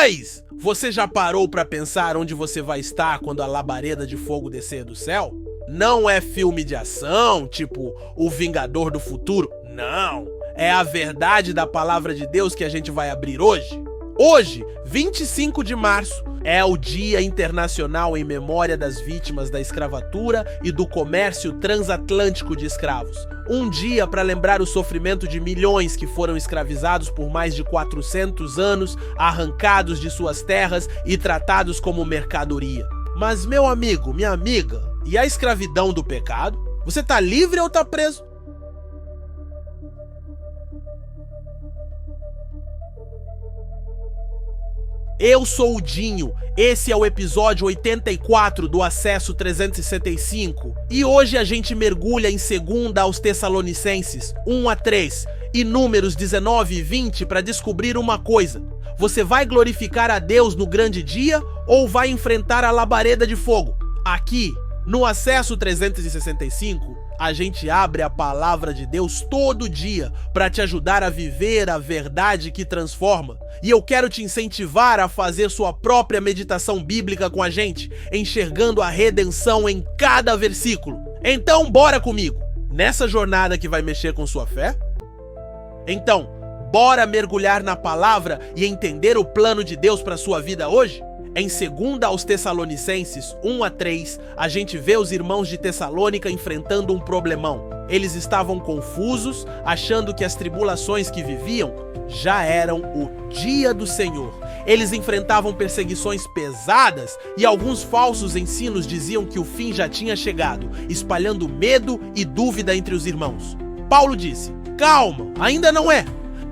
Mas você já parou pra pensar onde você vai estar quando a labareda de fogo descer do céu? Não é filme de ação, tipo O Vingador do Futuro. Não, é a verdade da palavra de Deus que a gente vai abrir hoje. Hoje, 25 de março, é o Dia Internacional em memória das vítimas da escravatura e do comércio transatlântico de escravos. Um dia para lembrar o sofrimento de milhões que foram escravizados por mais de 400 anos, arrancados de suas terras e tratados como mercadoria. Mas meu amigo, minha amiga, e a escravidão do pecado? Você tá livre ou tá preso? Eu sou o Dinho, esse é o episódio 84 do Acesso 365 e hoje a gente mergulha em 2 aos Tessalonicenses 1-3 e Números 19 e 20 para descobrir uma coisa: você vai glorificar a Deus no grande dia ou vai enfrentar a labareda de fogo? Aqui, no Acesso 365, a gente abre a palavra de Deus todo dia para te ajudar a viver a verdade que transforma. E eu quero te incentivar a fazer sua própria meditação bíblica com a gente, enxergando a redenção em cada versículo. Então, bora comigo, nessa jornada que vai mexer com sua fé? Então, bora mergulhar na palavra e entender o plano de Deus para sua vida hoje? Em 2 aos Tessalonicenses 1-3, a gente vê os irmãos de Tessalônica enfrentando um problemão. Eles estavam confusos, achando que as tribulações que viviam já eram o dia do Senhor. Eles enfrentavam perseguições pesadas e alguns falsos ensinos diziam que o fim já tinha chegado, espalhando medo e dúvida entre os irmãos. Paulo disse: calma, ainda não é.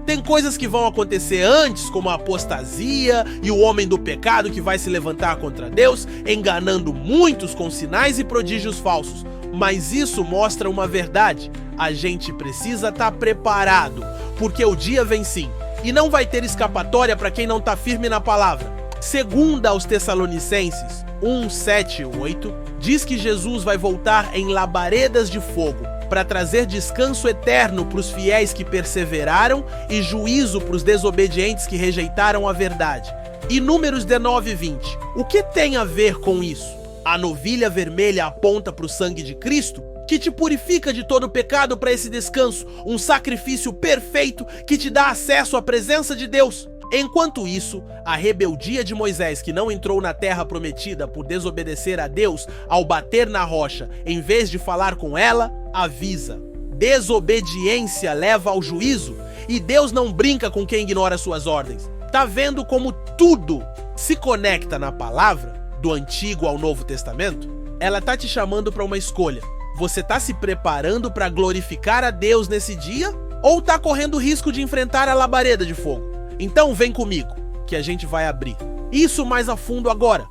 Tem coisas que vão acontecer antes, como a apostasia e o homem do pecado que vai se levantar contra Deus, enganando muitos com sinais e prodígios falsos. Mas isso mostra uma verdade: a gente precisa estar preparado, porque o dia vem sim, e não vai ter escapatória para quem não está firme na palavra. 2 aos Tessalonicenses 1:7-8 diz que Jesus vai voltar em labaredas de fogo, para trazer descanso eterno para os fiéis que perseveraram e juízo para os desobedientes que rejeitaram a verdade. E Números 19 e 20, o que tem a ver com isso? A novilha vermelha aponta para o sangue de Cristo, que te purifica de todo pecado para esse descanso, um sacrifício perfeito que te dá acesso à presença de Deus. Enquanto isso, a rebeldia de Moisés, que não entrou na terra prometida por desobedecer a Deus ao bater na rocha em vez de falar com ela, avisa: desobediência leva ao juízo e Deus não brinca com quem ignora suas ordens. Tá vendo como tudo se conecta na palavra, do Antigo ao Novo Testamento? Ela tá te chamando para uma escolha. Você tá se preparando para glorificar a Deus nesse dia ou tá correndo o risco de enfrentar a labareda de fogo? Então vem comigo, que a gente vai abrir isso mais a fundo agora.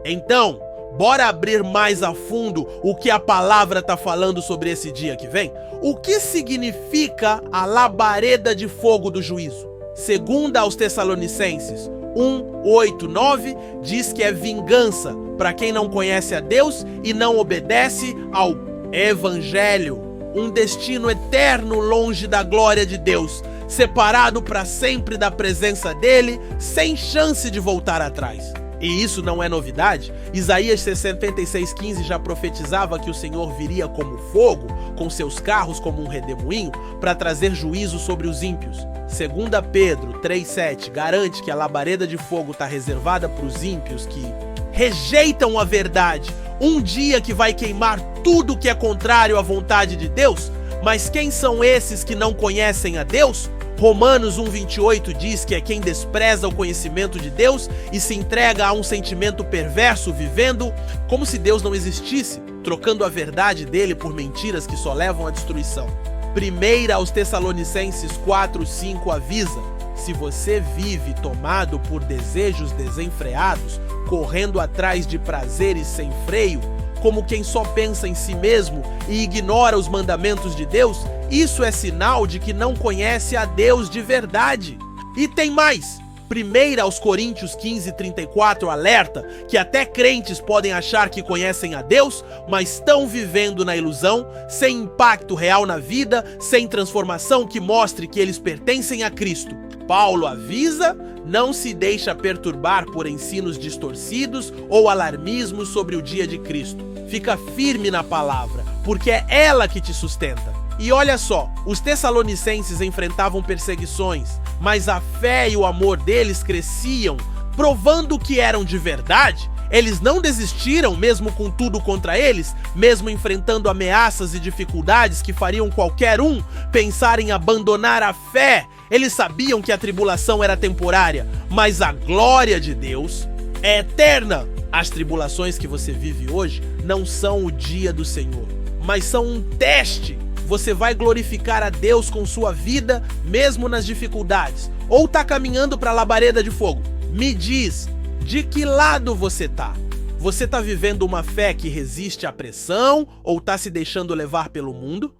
Então, bora abrir mais a fundo o que a palavra tá falando sobre esse dia que vem? O que significa a labareda de fogo do juízo? 2 aos Tessalonicenses 1:8-9 diz que é vingança para quem não conhece a Deus e não obedece ao Evangelho. Um destino eterno longe da glória de Deus, separado para sempre da presença dele, sem chance de voltar atrás. E isso não é novidade. Isaías 66:15 já profetizava que o Senhor viria como fogo, com seus carros como um redemoinho, para trazer juízo sobre os ímpios. 2 Pedro 3:7 garante que a labareda de fogo está reservada para os ímpios que rejeitam a verdade, um dia que vai queimar tudo que é contrário à vontade de Deus. Mas quem são esses que não conhecem a Deus? Romanos 1:28 diz que é quem despreza o conhecimento de Deus e se entrega a um sentimento perverso, vivendo como se Deus não existisse, trocando a verdade dele por mentiras que só levam à destruição. 1 aos Tessalonicenses 4:5 avisa: se você vive tomado por desejos desenfreados, correndo atrás de prazeres sem freio, como quem só pensa em si mesmo e ignora os mandamentos de Deus, isso é sinal de que não conhece a Deus de verdade. E tem mais. 1 aos Coríntios 15:34 alerta que até crentes podem achar que conhecem a Deus, mas estão vivendo na ilusão, sem impacto real na vida, sem transformação que mostre que eles pertencem a Cristo. Paulo avisa: não se deixa perturbar por ensinos distorcidos ou alarmismos sobre o dia de Cristo. Fica firme na palavra, porque é ela que te sustenta. E olha só, os tessalonicenses enfrentavam perseguições, mas a fé e o amor deles cresciam, provando que eram de verdade. Eles não desistiram mesmo com tudo contra eles, mesmo enfrentando ameaças e dificuldades que fariam qualquer um pensar em abandonar a fé. Eles sabiam que a tribulação era temporária, mas a glória de Deus é eterna. As tribulações que você vive hoje não são o dia do Senhor, mas são um teste. Você vai glorificar a Deus com sua vida, mesmo nas dificuldades, ou tá caminhando para a labareda de fogo? Me diz, de que lado você tá? Você tá vivendo uma fé que resiste à pressão ou tá se deixando levar pelo mundo?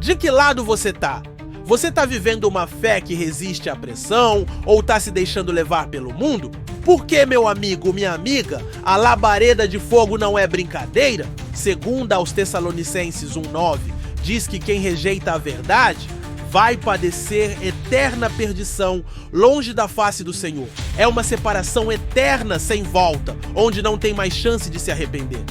De que lado você tá? Você tá vivendo uma fé que resiste à pressão ou tá se deixando levar pelo mundo? Porque, meu amigo, minha amiga, a labareda de fogo não é brincadeira? Segundo aos Tessalonicenses 1:9, diz que quem rejeita a verdade vai padecer eterna perdição, longe da face do Senhor. É uma separação eterna sem volta, onde não tem mais chance de se arrepender.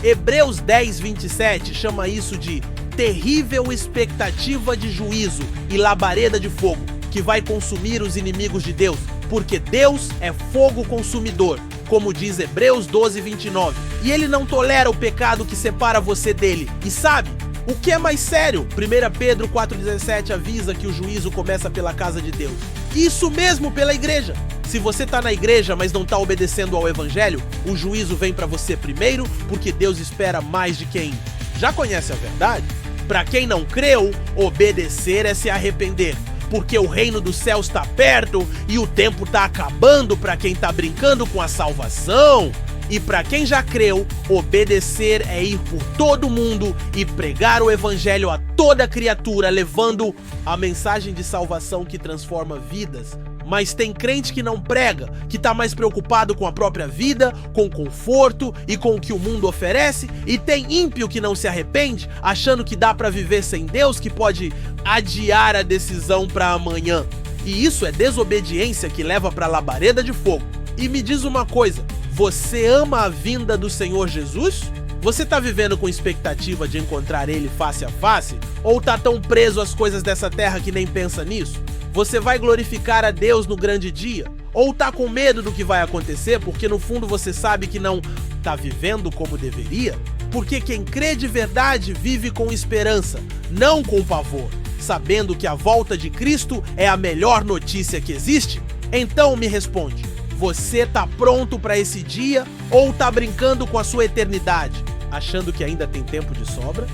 Hebreus 10:27 chama isso de terrível expectativa de juízo e labareda de fogo, que vai consumir os inimigos de Deus, porque Deus é fogo consumidor, como diz Hebreus 12:29. E ele não tolera o pecado que separa você dele. E sabe o que é mais sério? 1 Pedro 4:17 avisa que o juízo começa pela casa de Deus. Isso mesmo, pela igreja. Se você tá na igreja, mas não tá obedecendo ao evangelho, o juízo vem pra você primeiro, porque Deus espera mais de quem já conhece a verdade. Pra quem não creu, obedecer é se arrepender, porque o reino dos céus tá perto e o tempo tá acabando pra quem tá brincando com a salvação. E para quem já creu, obedecer é ir por todo mundo e pregar o evangelho a toda criatura, levando a mensagem de salvação que transforma vidas. Mas tem crente que não prega, que tá mais preocupado com a própria vida, com o conforto e com o que o mundo oferece, e tem ímpio que não se arrepende, achando que dá para viver sem Deus, que pode adiar a decisão para amanhã. E isso é desobediência que leva para a labareda de fogo. E me diz uma coisa, você ama a vinda do Senhor Jesus? Você tá vivendo com expectativa de encontrar ele face a face? Ou tá tão preso às coisas dessa terra que nem pensa nisso? Você vai glorificar a Deus no grande dia? Ou tá com medo do que vai acontecer porque no fundo você sabe que não tá vivendo como deveria? Porque quem crê de verdade vive com esperança, não com pavor, sabendo que a volta de Cristo é a melhor notícia que existe? Então me responde, você tá pronto para esse dia ou tá brincando com a sua eternidade, achando que ainda tem tempo de sobra?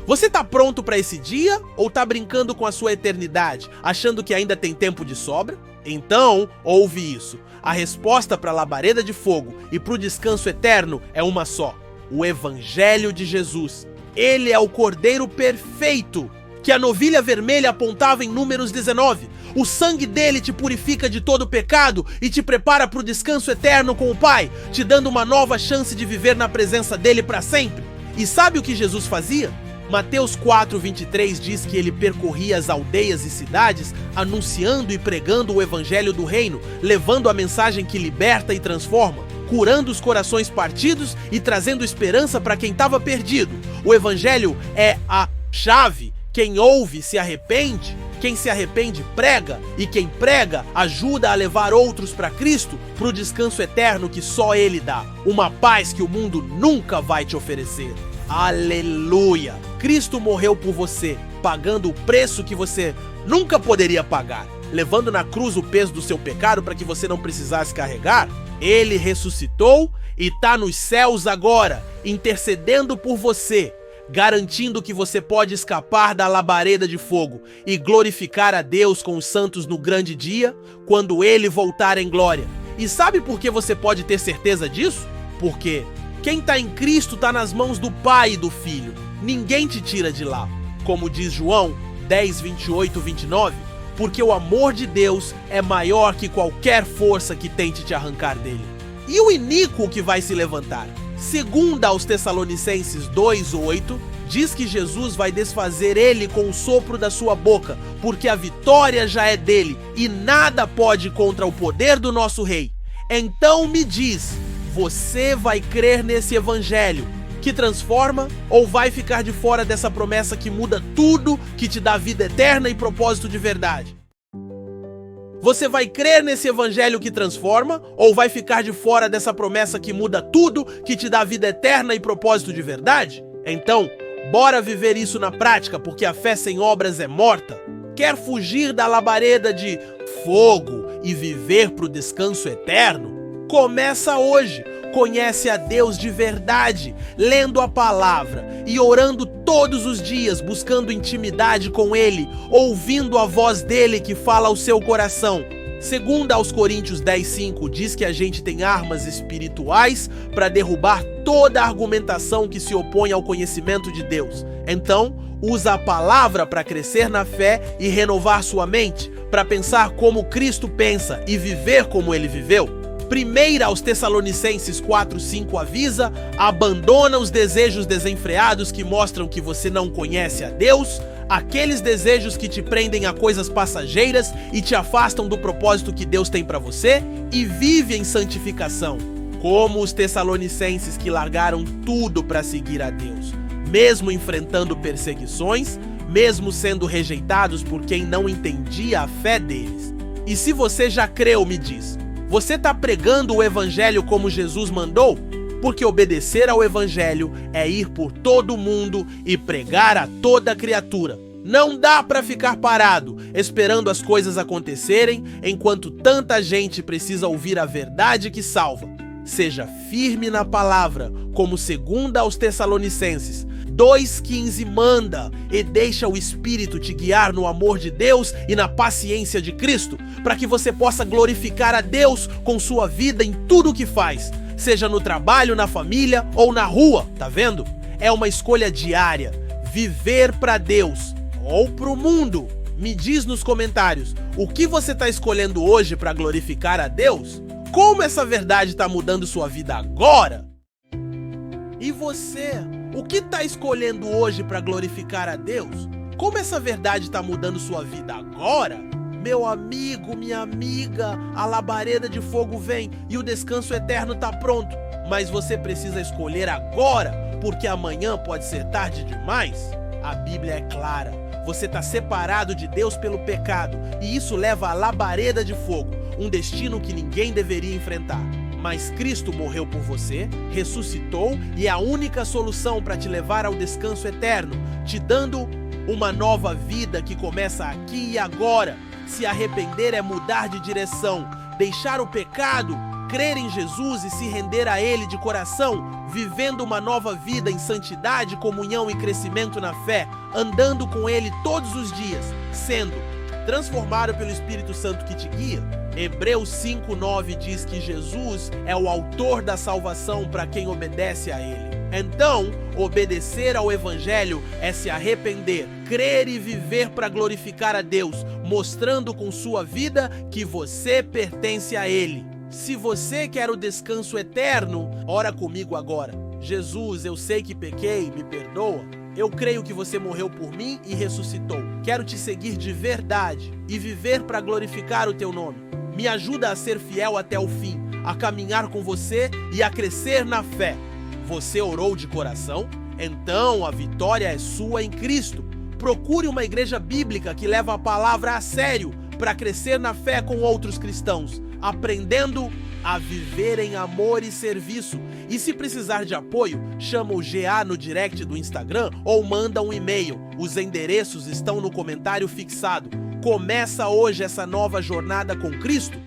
Você tá pronto para esse dia ou tá brincando com a sua eternidade, achando que ainda tem tempo de sobra? Então, ouve isso. A resposta para a labareda de fogo e para o descanso eterno é uma só: o Evangelho de Jesus. Ele é o Cordeiro perfeito que a novilha vermelha apontava em Números 19. O sangue dele te purifica de todo pecado e te prepara para o descanso eterno com o Pai, te dando uma nova chance de viver na presença dele para sempre. E sabe o que Jesus fazia? Mateus 4:23 diz que ele percorria as aldeias e cidades, anunciando e pregando o evangelho do reino, levando a mensagem que liberta e transforma, curando os corações partidos e trazendo esperança para quem estava perdido. O evangelho é a chave. Quem ouve se arrepende, quem se arrepende prega, e quem prega ajuda a levar outros para Cristo, para o descanso eterno que só Ele dá, uma paz que o mundo nunca vai te oferecer. Aleluia! Cristo morreu por você, pagando o preço que você nunca poderia pagar, levando na cruz o peso do seu pecado para que você não precisasse carregar. Ele ressuscitou e tá nos céus agora, intercedendo por você, garantindo que você pode escapar da labareda de fogo e glorificar a Deus com os santos no grande dia, quando Ele voltar em glória. E sabe por que você pode ter certeza disso? Porque quem tá em Cristo tá nas mãos do Pai e do Filho. Ninguém te tira de lá. Como diz João 10:28-29, porque o amor de Deus é maior que qualquer força que tente te arrancar dele. E o iníquo que vai se levantar? Segundo aos Tessalonicenses 2:8, diz que Jesus vai desfazer ele com o sopro da sua boca, porque a vitória já é dele e nada pode contra o poder do nosso rei. Então me diz, você vai crer nesse evangelho que transforma ou vai ficar de fora dessa promessa que muda tudo, que te dá vida eterna e propósito de verdade? Você vai crer nesse evangelho que transforma ou vai ficar de fora dessa promessa que muda tudo, que te dá vida eterna e propósito de verdade? Então, bora viver isso na prática, porque a fé sem obras é morta. Quer fugir da labareda de fogo e viver para o descanso eterno? Começa hoje. Conhece a Deus de verdade, lendo a palavra e orando todos os dias, buscando intimidade com Ele, ouvindo a voz dele que fala ao seu coração. Segundo aos Coríntios 10:5, diz que a gente tem armas espirituais para derrubar toda argumentação que se opõe ao conhecimento de Deus. Então, usa a palavra para crescer na fé e renovar sua mente, para pensar como Cristo pensa e viver como Ele viveu. Primeira aos Tessalonicenses 4:5 avisa: abandona os desejos desenfreados que mostram que você não conhece a Deus, aqueles desejos que te prendem a coisas passageiras e te afastam do propósito que Deus tem para você, e vive em santificação, como os Tessalonicenses que largaram tudo para seguir a Deus, mesmo enfrentando perseguições, mesmo sendo rejeitados por quem não entendia a fé deles. E se você já creu, me diz, você está pregando o evangelho como Jesus mandou? Porque obedecer ao evangelho é ir por todo mundo e pregar a toda criatura. Não dá para ficar parado, esperando as coisas acontecerem, enquanto tanta gente precisa ouvir a verdade que salva. Seja firme na palavra, como segunda aos Tessalonicenses 2:15 manda, e deixa o Espírito te guiar no amor de Deus e na paciência de Cristo, para que você possa glorificar a Deus com sua vida em tudo o que faz, seja no trabalho, na família ou na rua, tá vendo? É uma escolha diária, viver para Deus ou pro mundo. Me diz nos comentários, o que você está escolhendo hoje para glorificar a Deus? Como essa verdade está mudando sua vida agora? E você, o que está escolhendo hoje para glorificar a Deus? Como essa verdade está mudando sua vida agora? Meu amigo, minha amiga, a labareda de fogo vem e o descanso eterno está pronto. Mas você precisa escolher agora, porque amanhã pode ser tarde demais. A Bíblia é clara. Você está separado de Deus pelo pecado, e isso leva à labareda de fogo, um destino que ninguém deveria enfrentar. Mas Cristo morreu por você, ressuscitou e é a única solução para te levar ao descanso eterno, te dando uma nova vida que começa aqui e agora. Se arrepender é mudar de direção, deixar o pecado, crer em Jesus e se render a Ele de coração, vivendo uma nova vida em santidade, comunhão e crescimento na fé, andando com Ele todos os dias, sendo transformado pelo Espírito Santo que te guia. Hebreus 5:9 diz que Jesus é o autor da salvação para quem obedece a Ele. Então, obedecer ao Evangelho é se arrepender, crer e viver para glorificar a Deus, mostrando com sua vida que você pertence a Ele. Se você quer o descanso eterno, ora comigo agora. Jesus, eu sei que pequei, me perdoa. Eu creio que você morreu por mim e ressuscitou. Quero te seguir de verdade e viver para glorificar o teu nome. Me ajuda a ser fiel até o fim, a caminhar com você e a crescer na fé. Você orou de coração? Então a vitória é sua em Cristo. Procure uma igreja bíblica que leva a palavra a sério para crescer na fé com outros cristãos, aprendendo a viver em amor e serviço. E se precisar de apoio, chama o GA no direct do Instagram ou manda um e-mail. Os endereços estão no comentário fixado. Começa hoje essa nova jornada com Cristo.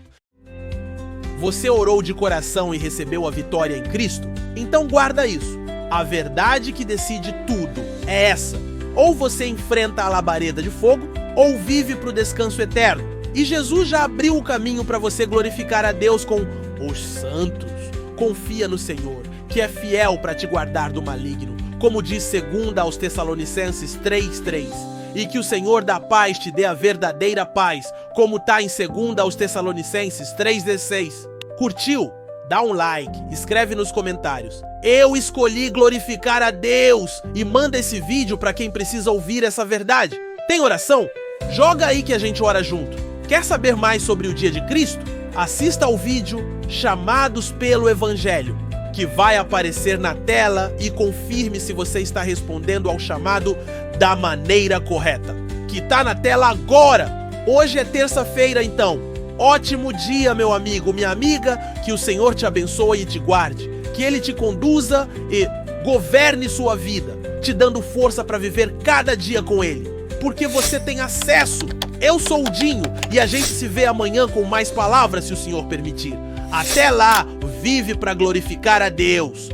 Você orou de coração e recebeu a vitória em Cristo? Então guarda isso. A verdade que decide tudo é essa. Ou você enfrenta a labareda de fogo, ou vive para o descanso eterno. E Jesus já abriu o caminho para você glorificar a Deus com os santos. Confia no Senhor, que é fiel para te guardar do maligno. Como diz 2 aos Tessalonicenses 3:3. e que o Senhor da paz te dê a verdadeira paz, como tá em 2 aos Tessalonicenses 3,16. Curtiu? Dá um like, escreve nos comentários. Eu escolhi glorificar a Deus e manda esse vídeo para quem precisa ouvir essa verdade. Tem oração? Joga aí que a gente ora junto. Quer saber mais sobre o dia de Cristo? Assista ao vídeo Chamados pelo Evangelho, que vai aparecer na tela, e confirme se você está respondendo ao chamado da maneira correta, que tá na tela agora. Hoje é terça-feira, então. Ótimo dia, meu amigo, minha amiga, que o Senhor te abençoe e te guarde, que Ele te conduza e governe sua vida, te dando força para viver cada dia com Ele, porque você tem acesso. Eu sou o Dinho e a gente se vê amanhã com mais palavras, se o Senhor permitir. Até lá, vive para glorificar a Deus.